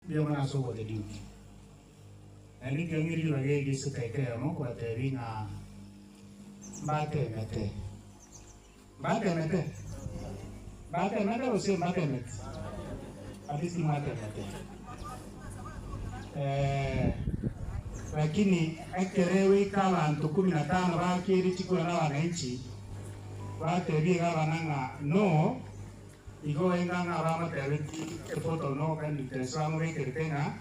Bio mana so the duty. And if you need to get this to take care of what they ring a bate mete. Bate mete. Bate mete or say bate mete. At least in bate mete. Lakini ekerewe kala nto 15 bakiri chikula na wananchi bate gawa nanga no igo enganga bama tebeti efoto no kan itesamo ke tenga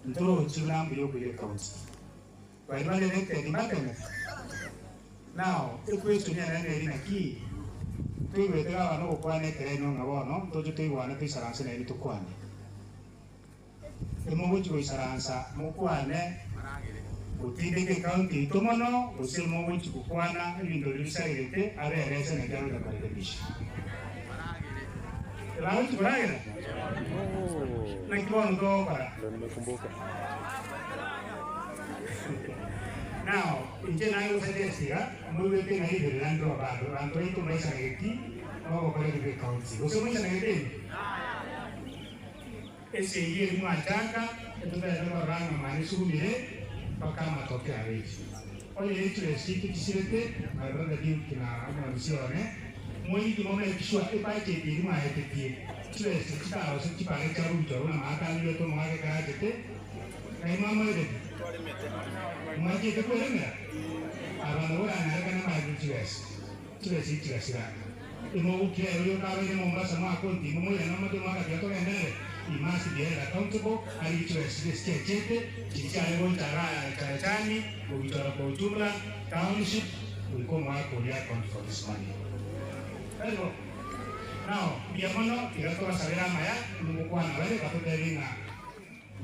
ntoro chula mbiyo kuye kaunti kwa hivyo ndio ni mapema now equation ya nani ina ki tuwe gawa no kwa ne tereno ngabono tojo tuwa na pisaransa na ni tukwane emo wucho isaransa mo kwane utinde kaunti tomono usemo wucho kwana lindo lisarete are resa na gawa ka rekebisha la wucho braga na kibono ndo para now inje na yo suggestia muy bien ahí de lando ito may sanagiti o ko pala de kaunti gusto mo sanagiti ese yeye mo ataka ito ba no ranga mani subire paka matokea hivi oye hicho esiki kisirete marada dio kina ambizione moi di momento kiswa e pai che di ma e ti cioè se ti stavo se ti pare già un giorno ma ta io to ma che garate ai mamma de ma che quello ne allora na kana ma di cioè si e mo che io stavo in un massa ma conti mo io non mi ma che to ne i massi di era accountable ali cioè si schiacciate ci siamo voltara caracani o vitora po jumla township ko ma ko ya account for this money. Pero now biamono irato basabera maya lumukwana bale batodelinga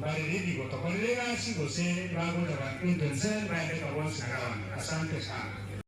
bale digo tokolega si gose rango da intense bale ka wonsa kawan asante sana.